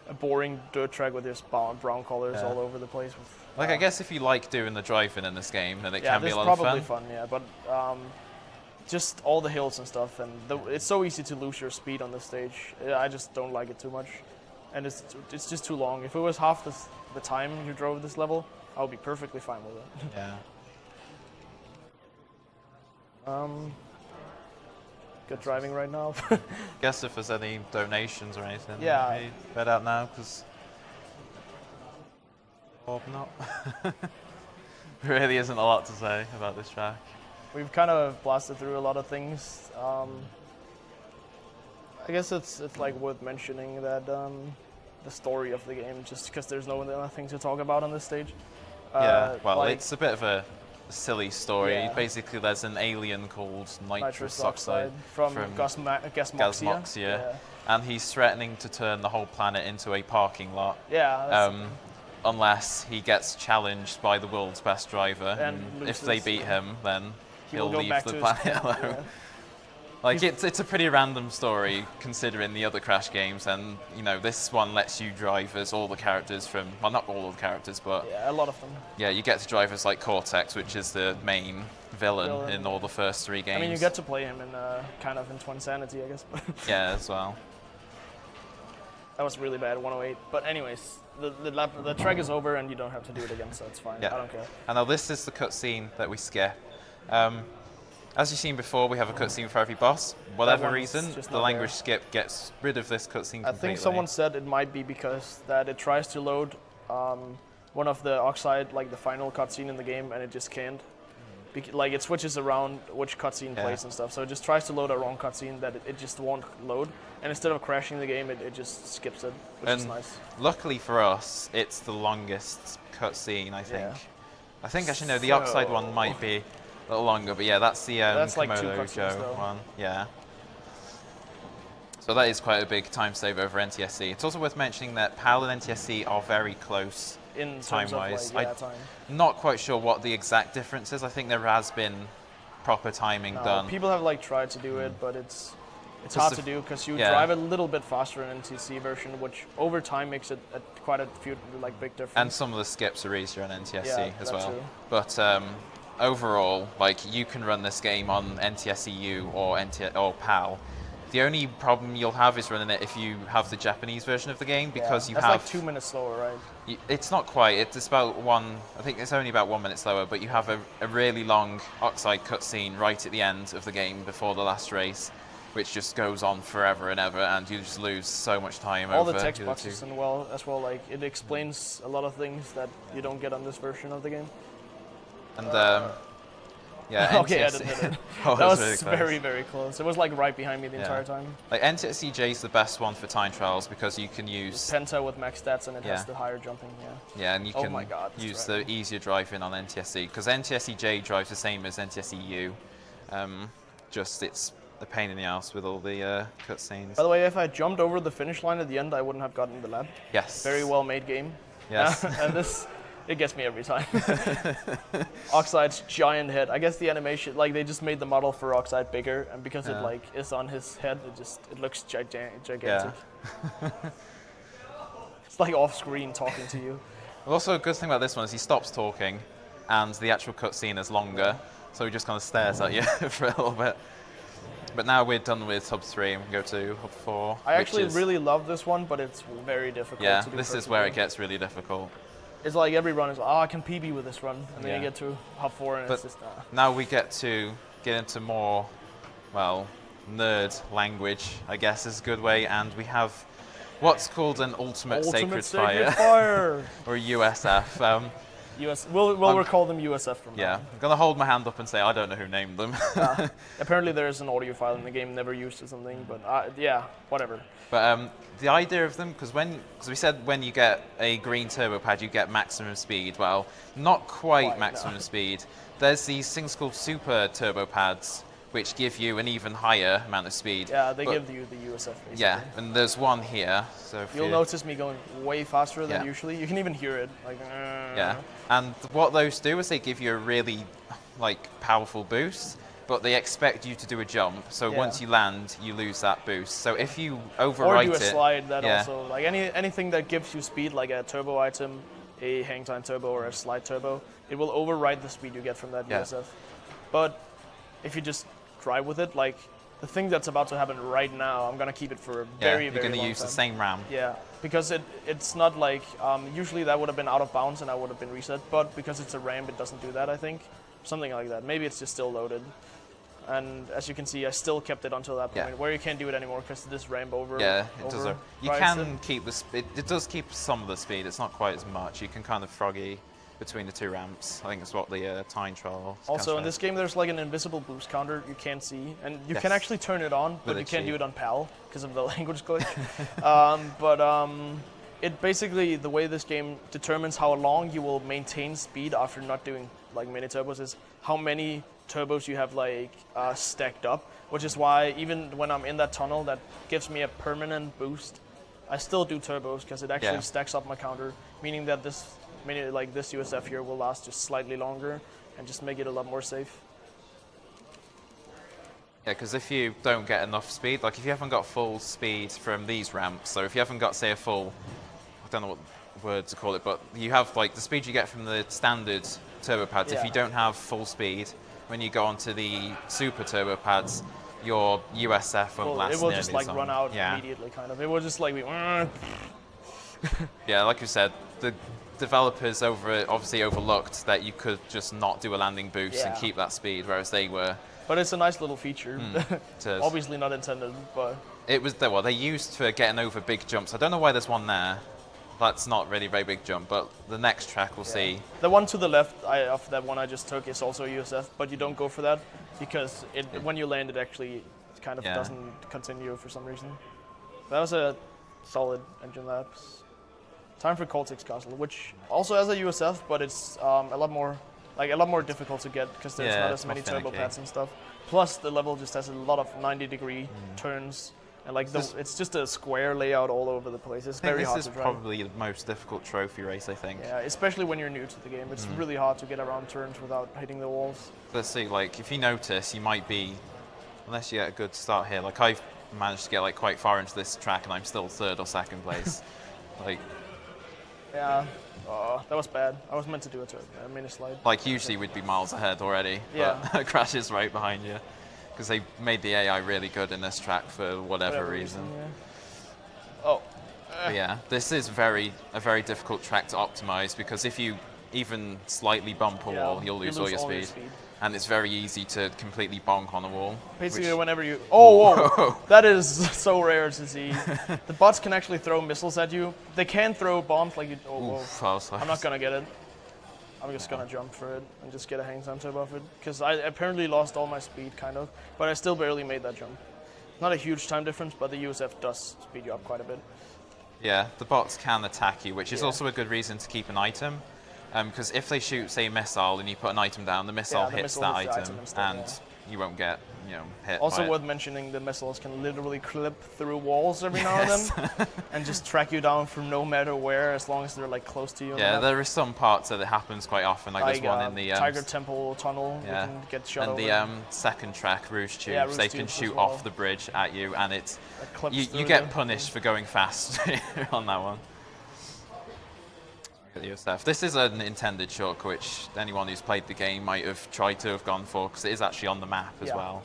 a boring dirt track with just brown colors Yeah. all over the place. With, Like I guess if you like doing the driving in this game, then it yeah, can be this a is lot of probably fun. fun. Yeah, but just all the hills and stuff, and it's so easy to lose your speed on this stage. I just don't like it too much, and it's just too long. If it was half the time you drove this level, I would be perfectly fine with it. Yeah. Good driving right now. Guess if there's any donations or anything. Yeah. Maybe read out now because. Hope not. There really isn't a lot to say about this track. We've kind of blasted through a lot of things. I guess it's like worth mentioning that the story of the game, just because there's nothing to talk about on this stage. Yeah, well, like it's a bit of a silly story. Yeah. Basically, there's an alien called nitrous oxide from Gasmoxia. Gasmoxia, Yeah, and he's threatening to turn the whole planet into a parking lot. yeah that's- Unless he gets challenged by the world's best driver. And If they loses. beat him, then He will he'll go leave back the to his planet camp, alone. yeah. Like it's a pretty random story considering the other Crash games, and you know this one lets you drive as all the characters from, well, not all of the characters, but Yeah, a lot of them. yeah, you get to drive as like Cortex, which is the main villain Villain. in all the first 3 games. I mean, you get to play him in kind of in Twin Sanity, I guess. Yeah, as well. That was really bad, 108. But anyways, the track is over and you don't have to do it again, so it's fine. Yeah. I don't care. And now this is the cutscene that we skip. as you've seen before, we have a cutscene for every boss. Whatever one's reason, just the not language there. skip gets rid of this cutscene completely. I think someone said it might be because that it tries to load one of the Oxide, like the final cutscene in the game, and it just can't. Like it switches around which cutscene plays and stuff, so it just tries to load a wrong cutscene that it just won't load, and instead of crashing the game, it just skips it, which is nice. Luckily for us, it's the longest cutscene, I think. Yeah. I think actually no, the Oxide one might be a little longer, but yeah, that's the That's like 2 Komodo cutscenes, Joe though. one. Yeah. So that is quite a big time save over NTSC. It's also worth mentioning that PAL and NTSC are very close In time-wise. terms of, like, time. I'm not quite sure what the exact difference is. I think there has been proper timing done. People have like tried to do it, but it's hard to do because you drive a little bit faster in NTSC version, which over time makes it quite a few like big difference. And some of the skips are easier on NTSC as well. Too. But overall, like you can run this game on NTSC-U or PAL. The only problem you'll have is running it if you have the Japanese version of the game, because that's like 2 minutes slower, right? It's not quite. It's about I think it's only about 1 minute slower, but you have a really long Oxide cutscene right at the end of the game before the last race, which just goes on forever and ever, and you just lose so much time All over the text the boxes two. as well, like it explains a lot of things that you don't get on this version of the game. And yeah, okay, I NTSC didn't hit it. Oh, That was really close. very, very close. It was like right behind me the entire time. Like NTSC-J is the best one for time trials because you can use Penta with max stats and it has the higher jumping, yeah, and you Oh can my God, that's use right. the easier driving on NTSC because NTSC-J drives the same as NTSC-U. Just it's a pain in the ass with all the cutscenes. By the way, if I jumped over the finish line at the end, I wouldn't have gotten the lap. Yes. Very well made game. Yes. And this, it gets me every time. Oxide's giant head. I guess the animation, like they just made the model for Oxide bigger, and because it like is on his head, it looks gigantic. Yeah. It's like off screen talking to you. Well, also a good thing about this one is he stops talking, and the actual cutscene is longer, so he just kind of stares at you for a little bit. But now we're done with Hub 3 and we can go to Hub 4. I actually really love this one, but it's very difficult to do. This is where it gets really difficult. It's like every run is, I can PB with this run, and then you get to Hub 4 and it's just, Now we get into more, well, nerd language, I guess is a good way, and we have what's called an Ultimate Sacred Fire, or USF. We'll call them USF from now. Yeah, I'm going to hold my hand up and say I don't know who named them. Apparently there is an audio file in the game never used or something, but yeah, whatever. But the idea of them, because we said when you get a green turbo pad, you get maximum speed. Well, not quite maximum speed. There's these things called super turbo pads, which give you an even higher amount of speed. Yeah, they give you the USF, basically. Yeah, and there's one here. So if You'll notice me going way faster than usually. You can even hear it. Like, yeah, and what those do is they give you a really powerful boost, but they expect you to do a jump. So once you land, you lose that boost. So if you overwrite it, or do a slide that also, like anything that gives you speed, like a turbo item, a hang time turbo, or a slide turbo, it will override the speed you get from that USF. But if you just drive with it, like the thing that's about to happen right now, I'm gonna keep it for a very, very long time. You're gonna use the same RAM. Yeah, because it's not like usually that would have been out of bounds and I would have been reset, but because it's a ramp, it doesn't do that. I think something like that. Maybe it's just still loaded. And as you can see, I still kept it until that point, where you can't do it anymore because this ramp over. Yeah, it does. You can keep the speed. It does keep some of the speed. It's not quite as much. You can kind of froggy between the two ramps. I think it's what the time trial. Also, in this game, there's like an invisible boost counter you can't see, and you can actually turn it on, but you can't do it on PAL because of the language glitch. It basically, the way this game determines how long you will maintain speed after not doing like mini turbos is how many turbos you have stacked up, which is why even when I'm in that tunnel that gives me a permanent boost, I still do turbos because it actually stacks up my counter, meaning that this USF here will last just slightly longer and just make it a lot more safe. Yeah, because if you don't get enough speed, like if you haven't got full speed from these ramps, so if you haven't got, say, a full, I don't know what word to call it, but you have like the speed you get from the standard turbo pads, if you don't have full speed, when you go onto the super turbo pads, your USF won't last. It will just run out immediately, kind of. It will just be. Yeah, like you said, the developers obviously overlooked that you could just not do a landing boost and keep that speed, whereas they were But it's a nice little feature. It is. Obviously not intended, but It was well, they used for getting over big jumps. I don't know why there's one there. That's not really a very big jump, but the next track we'll see. The one to the left of that one I just took is also a USF, but you don't go for that because when you land, it actually kind of doesn't continue for some reason. That was a solid engine laps. Time for Cortex Castle, which also has a USF, but it's a lot more difficult to get because there's not as many turbo pads and stuff. Plus, the level just has a lot of 90-degree turns, and it's just a square layout all over the place. It's very hard to drive. This is probably the most difficult trophy race, I think. Yeah, especially when you're new to the game. It's really hard to get around turns without hitting the walls. Let's see, like, if you notice, you might be, unless you get a good start here, like I've managed to get like quite far into this track and I'm still 3rd or 2nd place. Like, yeah, that was bad. I was meant to do a mini slide. Like usually we'd be miles ahead already, but crashes right behind you. Because they made the AI really good in this track for whatever reason. Oh. But yeah, this is a very difficult track to optimize because if you even slightly bump a wall, you'll lose all your speed. And it's very easy to completely bonk on a wall. Basically, whenever you... Oh, whoa! That is so rare to see. The bots can actually throw missiles at you. They can throw bombs like you... Oh, whoa. I'm not going to get it. I'm just going to jump for it and just get a hang time above it. Because I apparently lost all my speed, kind of. But I still barely made that jump. Not a huge time difference, but the USF does speed you up quite a bit. Yeah, the bots can attack you, which is also a good reason to keep an item. Because if they shoot, say, a missile, and you put an item down, the missile hits that item, and you won't get, hit. Also worth mentioning, the missiles can literally clip through walls every now and then, and just track you down from no matter where, as long as they're like close to you. Yeah, there are some parts that it happens quite often. Like there's one in the Tiger Temple tunnel. Yeah, you can get shot over. And the second track, Rouge Tubes, they can shoot off the bridge at you, and it's you get punished for going fast on that one. This is an intended shortcut, which anyone who's played the game might have tried to have gone for, because it is actually on the map as well.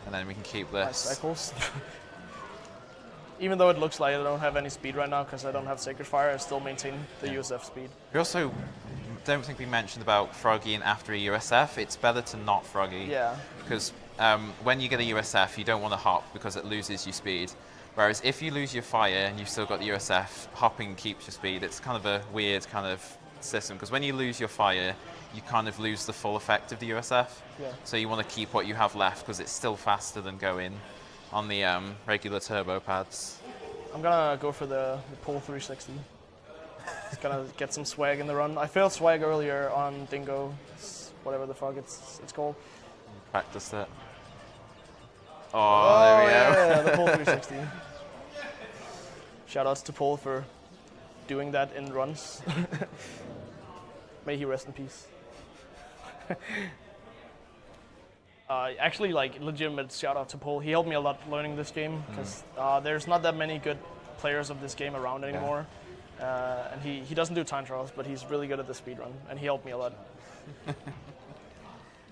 And then we can keep this. Nice cycles. Even though it looks like I don't have any speed right now because I don't have Sacred Fire, I still maintain the USF speed. We also don't think we mentioned about frogging after a USF. It's better to not froggy. Yeah. Because when you get a USF, you don't want to hop because it loses your speed. Whereas if you lose your fire and you've still got the USF, hopping keeps your speed. It's kind of a weird kind of system, because when you lose your fire, you kind of lose the full effect of the USF. Yeah. So you want to keep what you have left, because it's still faster than going on the regular turbo pads. I'm going to go for the pull 360. Just going to get some swag in the run. I failed swag earlier on Dingo, whatever the fuck it's called. You practiced it. Oh, there we go. Yeah, the pull 360. Shoutouts to Paul for doing that in runs. May he rest in peace. Actually, like, legitimate shout out to Paul. He helped me a lot learning this game, because there's not that many good players of this game around anymore. And he doesn't do time trials, but he's really good at the speedrun, and he helped me a lot.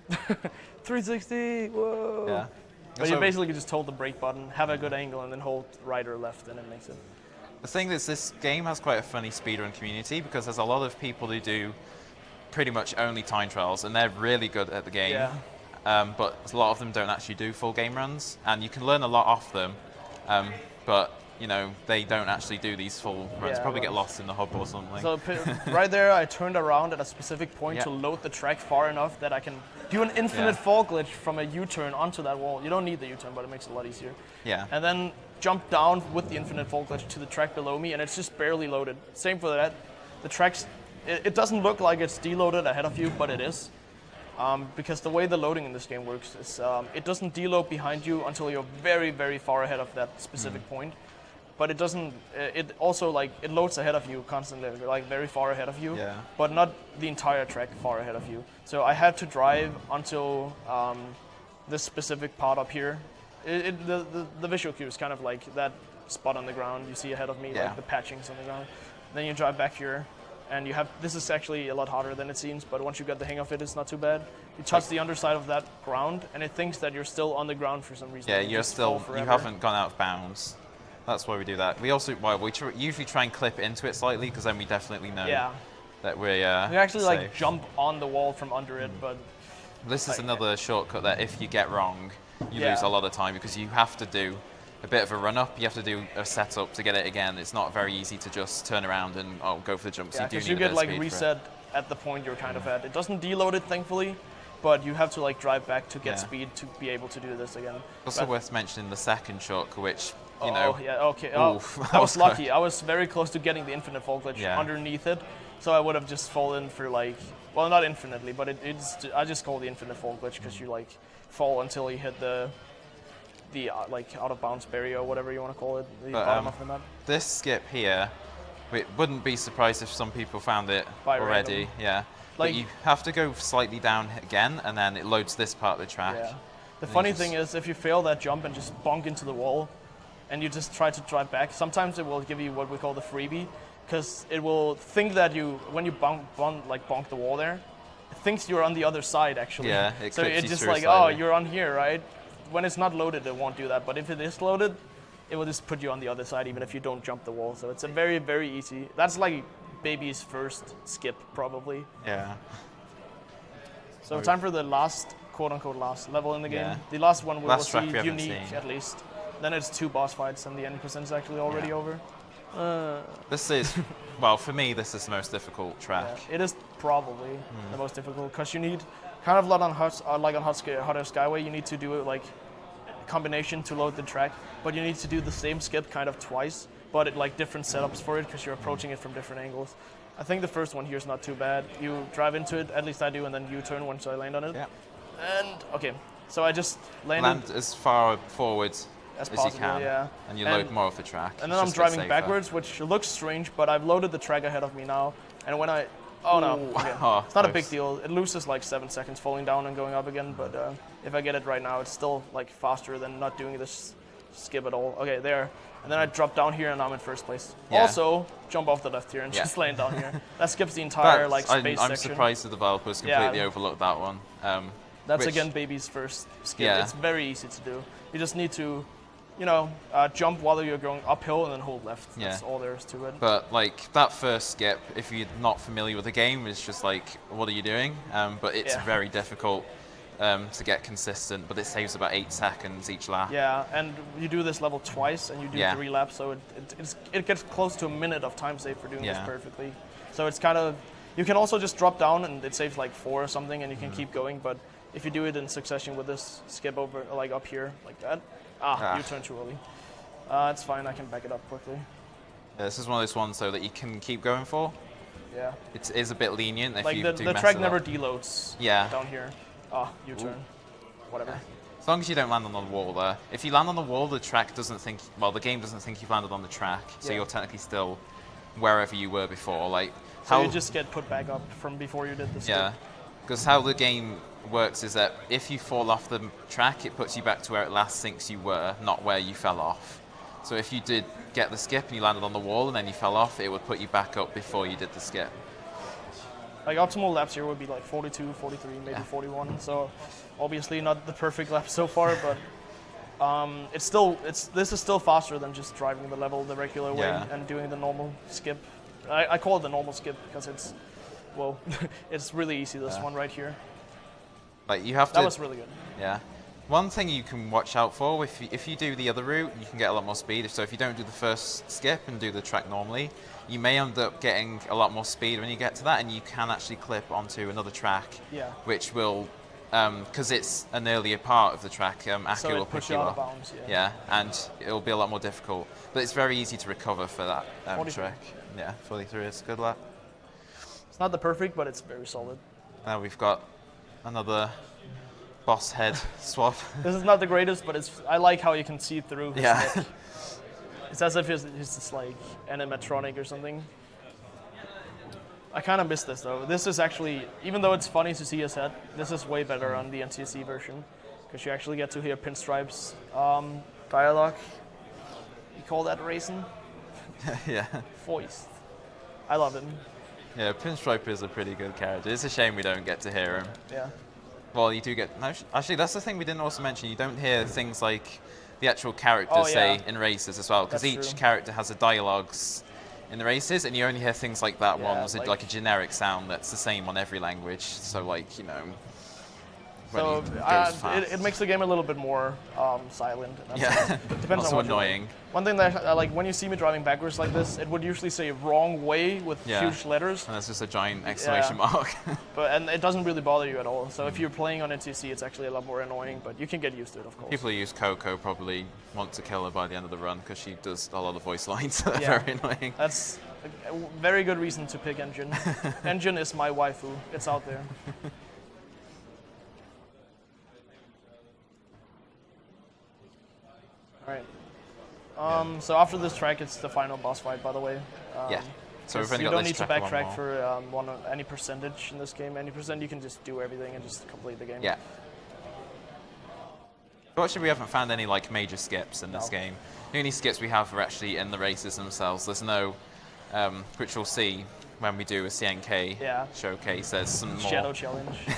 360, whoa! Yeah. But you basically just hold the brake button, have a good angle, and then hold right or left, and it makes it. The thing is, this game has quite a funny speedrun community, because there's a lot of people who do pretty much only time trials, and they're really good at the game. Yeah. But a lot of them don't actually do full game runs, and you can learn a lot off them. But they don't actually do these full runs. Probably get lost in the hub or something. So right there, I turned around at a specific point to load the track far enough that I can do an infinite fall glitch from a U-turn onto that wall. You don't need the U-turn, but it makes it a lot easier. Yeah. And then jump down with the infinite fall glitch to the track below me, and it's just barely loaded. Same for that. The tracks, it doesn't look like it's deloaded ahead of you, but it is. Because the way the loading in this game works is it doesn't deload behind you until you're very, very far ahead of that specific point. But it doesn't, it also, it loads ahead of you constantly, very far ahead of you, but not the entire track far ahead of you. So I had to drive until this specific part up here. The visual cue is kind of like that spot on the ground you see ahead of me, like the patchings on the ground. Then you drive back here, and you have, this is actually a lot harder than it seems, but once you get the hang of it, it's not too bad. You touch the underside of that ground, and it thinks that you're still on the ground for some reason. Yeah, you haven't gone out of bounds. That's why we do that. We also, usually try and clip into it slightly, because then we definitely know that we're we actually jump on the wall from under it, but This is another shortcut that if you get wrong, you Yeah. lose a lot of time because you have to do a bit of a run up. You have to do a setup to get it again. It's not very easy to just turn around and go for the jumps. Yeah, You do because need you a get bit of like speed for it. reset at the point you're kind of at. It doesn't deload it, thankfully, but you have to like drive back to get Yeah. speed to be able to do this again. Also But- worth mentioning the second shortcut, which you know. Oh, yeah, okay. Oh, Oof, I was that was lucky. I was very close to getting the infinite fall glitch Yeah. underneath it, so I would have just fallen for like, well, not infinitely, but I just call it the infinite fall glitch because you like fall until you hit the like out of bounds barrier or whatever you want to call it, the But, bottom of the map. This skip here, we wouldn't be surprised if some people found it By already. random. Yeah. Like- But you have to go slightly down again, and then it loads this part of the track. Yeah. The you funny just- thing is, if you fail that jump and just bonk into the wall, and you just try to drive back, sometimes it will give you what we call the freebie, because it will think that when you bonk the wall there, it thinks you're on the other side actually. Yeah, it so clips it's you just through like, slightly. oh, you're on here, right? When it's not loaded, it won't do that. But if it is loaded, it will just put you on the other side, even if you don't jump the wall. So it's a very, very easy. That's like baby's first skip, probably. Yeah. So time for the last, quote-unquote, last level in the game. Yeah. The last one we Last will track see we haven't unique, seen. at least. Then it's 2 boss fights, and the 90% is actually already Yeah. over. This is, well, for me, this is the most difficult track. Yeah, it is probably the most difficult, because you need, kind of like on Hotter Skyway, you need to do it like a combination to load the track, but you need to do the same skip kind of twice, but it, like different setups for it, because you're approaching it from different angles. I think the first one here is not too bad. You drive into it, at least I do, and then U-turn once I land on it. Yeah. And, okay, so I just landed Land as far forward as you possible, can, yeah. and you load more of the track. And then I'm driving backwards, which looks strange, but I've loaded the track ahead of me now. And when I, oh no, okay. Oh, It's not a close. big deal. It loses like 7 seconds falling down and going up again, but if I get it right now, it's still like faster than not doing this skip at all. Okay, there. And then I drop down here and I'm in first place. Yeah. Also, jump off the left here and Yeah. just land down here. That skips the entire like space I'm section. surprised the developers Yeah. completely overlooked that one. That's which- again baby's first skip. Yeah. It's very easy to do. You just need to, jump while you're going uphill and then hold left. That's Yeah. all there is to it. But like that first skip, if you're not familiar with the game, it's just like, what are you doing? But it's Yeah. very difficult to get consistent. But it saves about 8 seconds each lap. Yeah, and you do this level twice, and you do Yeah. 3 laps, so it gets close to a minute of time save for doing this Yeah. perfectly. So it's kind of, you can also just drop down, and it saves like 4 or something, and you can keep going. But if you do it in succession with this skip over, like up here, like that, you turn too early. It's fine, I can back it up quickly. Yeah, this is one of those ones though that you can keep going for. Yeah, It is a bit lenient if like you the do mess track it never up. deloads. Yeah. Down here, U-turn, whatever. As long as you don't land on the wall there. If you land on the wall, the track doesn't think, well, the game doesn't think you've landed on the track, so Yeah. you're technically still wherever you were before. Like So how, you just get put back up from before you did the skip. yeah, because how the game works is that if you fall off the track, it puts you back to where it last thinks you were, not where you fell off. So if you did get the skip and you landed on the wall and then you fell off, it would put you back up before you did the skip. Like optimal laps here would be like 42, 43, maybe Yeah. 41. So obviously not the perfect lap so far, but this is still faster than just driving the level the regular way Yeah. and doing the normal skip. I call it the normal skip because it's, well, it's really easy. This Yeah. one right here. Like you have to. That was really good. Yeah. One thing you can watch out for, if you do the other route, you can get a lot more speed. So if you don't do the first skip and do the track normally, you may end up getting a lot more speed when you get to that, and you can actually clip onto another track, Yeah. which will, because it's an earlier part of the track, Akku So will it pick push you you out up. of bounds. Yeah. Yeah, and it'll be a lot more difficult. But it's very easy to recover for that 43. track. Yeah, 43 is a good lap. It's not the perfect, but it's very solid. Now we've got another boss head swap. This is not the greatest, but I like how you can see through his Yeah. neck. It's as if he's just like animatronic or something. I kind of miss this though. This is actually, even though it's funny to see his head, this is way better on the NTSC version because you actually get to hear Pinstripe's dialogue. You call that racing? Yeah. Voice. I love him. Yeah, Pinstripe is a pretty good character. It's a shame we don't get to hear him. Yeah. Well, you do get... No, actually, that's the thing we didn't also mention. You don't hear things like the actual characters Oh, yeah. say in races as well, because That's each true. character has a dialogues in the races, and you only hear things like that Yeah, one, was like- like a generic sound that's the same on every language. So, like, you know, So when he goes fast. it makes the game a little bit more silent. Yeah, Depends also on what annoying. you like. One thing that I like, when you see me driving backwards like this, it would usually say wrong way with huge letters. And that's just a giant exclamation mark. And it doesn't really bother you at all. So if you're playing on NTC, it's actually a lot more annoying, but you can get used to it, of course. People who use Coco probably want to kill her by the end of the run because she does a lot of voice lines that are very annoying. That's a very good reason to pick Engine. Engine is my waifu. It's out there. Alright. So after this track, it's the final boss fight, by the way. So we've only you got don't this need to track backtrack for any percentage in this game. Any percent, you can just do everything and just complete the game. Yeah. Fortunately, we haven't found any like major skips in this game. The only skips we have are actually in the races themselves. There's no, which we'll see when we do a CNK showcase. There's some more Shadow challenge.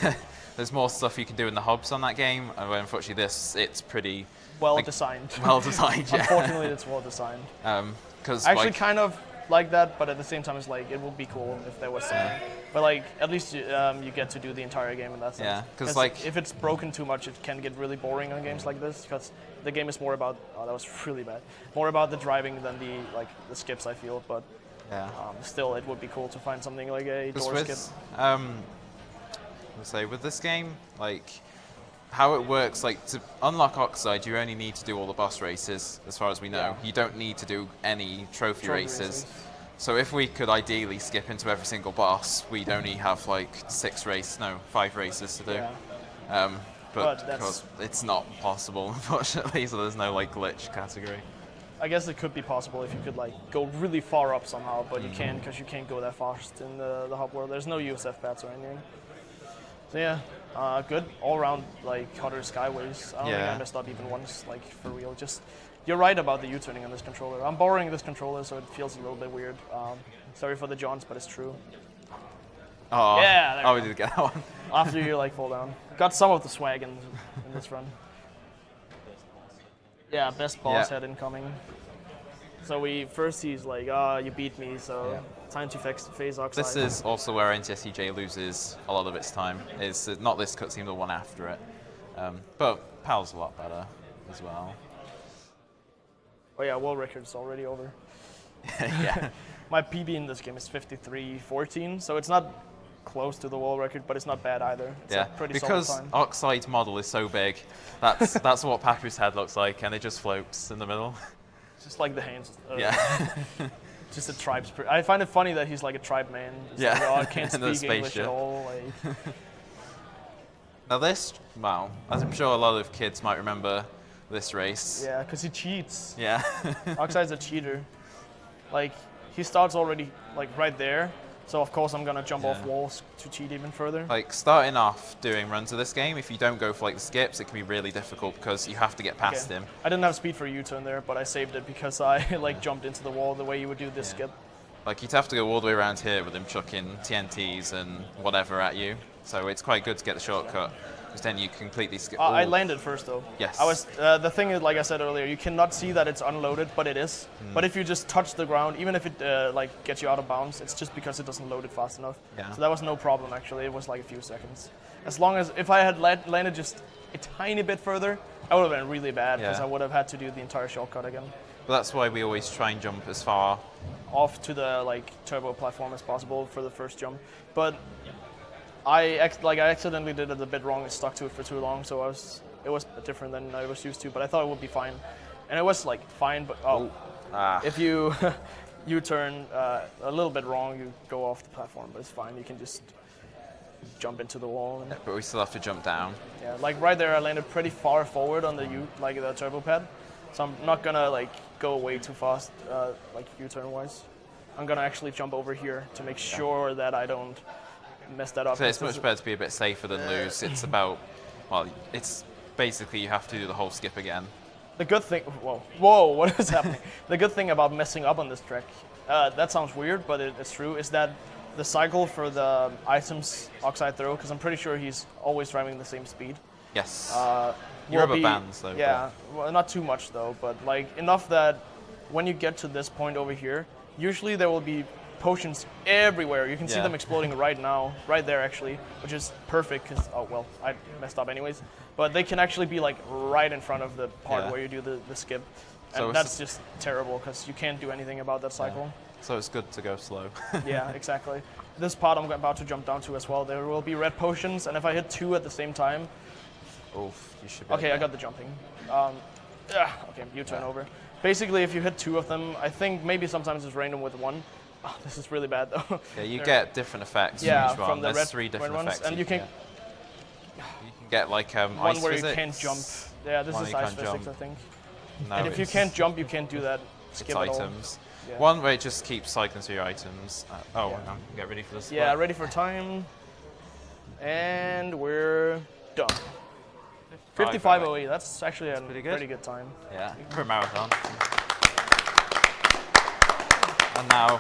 There's more stuff you can do in the hubs on that game. Unfortunately, it's pretty well designed. Well designed. Yeah. Unfortunately, it's well designed. Because actually, kind of like that, but at the same time, it's like it would be cool if there was something. But like, at least you get to do the entire game in that sense. Yeah, because like if it's broken too much, it can get really boring on games like this. Because the game is more about that was really bad. More about the driving than the skips, I feel. But still, it would be cool to find something like a door skip. Say with this game, like how it works, like to unlock Oxide, you only need to do all the boss races, as far as we know. You don't need to do any trophy races. So if we could ideally skip into every single boss, we'd only have like 5 races to do. But because it's not possible, unfortunately, so there's no like glitch category. I guess it could be possible if you could like go really far up somehow, but you can't because you can't go that fast in the hub world. There's no USF pads or anything. So yeah, good all-around like Cutter Skyways. I don't think I messed up even once, like for real. Just you're right about the U-turning on this controller. I'm borrowing this controller, so it feels a little bit weird. Sorry for the Johns, but it's true. Oh, yeah, we did get that one. After you like fall down, got some of the swag in this run. Yeah, best boss head incoming. So he's like, you beat me, so time to face Oxide. This is also where NTSCJ loses a lot of its time. It's not this cutscene, the one after it. But PAL's a lot better as well. Oh yeah, world record's already over. Yeah. My PB in this game is 53:14, so it's not close to the world record, but it's not bad either. It's a pretty because solid time. Oxide's model is so big, that's what Papu's head looks like, and it just floats in the middle. Just like the hands. Yeah. Just a tribe's. I find it funny that he's like a tribe man. It's like, I can't speak English at all. Like. Now this, well, I'm sure a lot of kids might remember this race. Yeah, because he cheats. Yeah. Oxide's a cheater. Like, he starts already like right there. So of course I'm gonna jump off walls to cheat even further. Like starting off doing runs of this game, if you don't go for like the skips, it can be really difficult because you have to get past him. I didn't have speed for a U-turn there, but I saved it because I like jumped into the wall the way you would do this skip. Like you'd have to go all the way around here with him chucking TNTs and whatever at you. So it's quite good to get the shortcut. Because then you completely skip. I landed first though. Yes. I was. The thing is, like I said earlier, you cannot see that it's unloaded, but it is. But if you just touch the ground, even if it like gets you out of bounds, it's just because it doesn't load it fast enough. Yeah. So that was no problem actually. It was like a few seconds. As long as if I had landed just a tiny bit further, I would have been really bad because I would have had to do the entire shortcut again. But that's why we always try and jump as far off to the like turbo platform as possible for the first jump. But I accidentally did it a bit wrong and stuck to it for too long, so it was different than I was used to, but I thought it would be fine. And it was like fine, but if you turn a little bit wrong, you go off the platform, but it's fine. You can just jump into the wall. And but we still have to jump down. Yeah, like right there, I landed pretty far forward on the the turbo pad, so I'm not gonna like go way too fast, like U-turn wise. I'm gonna actually jump over here to make sure that I don't mess that up. So it's much better to be a bit safer than lose. It's about, well, it's basically you have to do the whole skip again. The good thing, whoa, what is happening? The good thing about messing up on this track, that sounds weird, but it's true, is that the cycle for the items Oxide throw, because I'm pretty sure he's always driving the same speed. Yes. Your rubber bands though. Yeah, well, not too much though, but like enough that when you get to this point over here, usually there will be potions everywhere. You can see Yeah. them exploding right now, right there actually, which is perfect because, oh well, I messed up anyways. But they can actually be like right in front of the part Yeah. where you do the skip. So And it's that's just terrible because you can't do anything about that cycle. So it's good to go slow. Yeah, exactly. This part I'm about to jump down to as well. There will be red potions, and if I hit 2 at the same time, Oof, you should be okay, I got the jumping. Okay, you turn over. Basically, if you hit 2 of them, I think maybe sometimes it's random with 1. Oh, this is really bad though. Yeah, you get different effects Yeah, from each one. from the There's red 3 different ones, effects. and you can You can get like one ice where physics. you can't jump. Yeah, this One is you ice can't physics, jump. I think. No, And if you it's- can't jump, you can't do that it's skip at all. items. Yeah. One where it just keeps cycling through your items. Oh, Yeah. hang on. Get ready for this. Yeah, ready for time. And we're done. 55:08. That's actually a pretty good. pretty good time. Yeah, for a marathon. And now,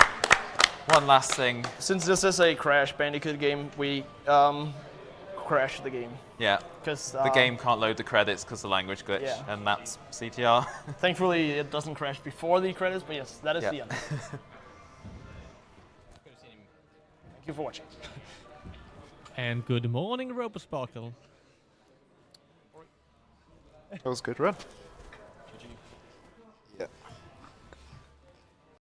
one last thing. Since this is a Crash Bandicoot game, we crash the game. Yeah, Because the game can't load the credits because the language glitch, Yeah. and that's CTR. Thankfully, it doesn't crash before the credits, but yes, that is Yeah. the end. Thank you for watching. And good morning, RoboSparkle. That was a good run.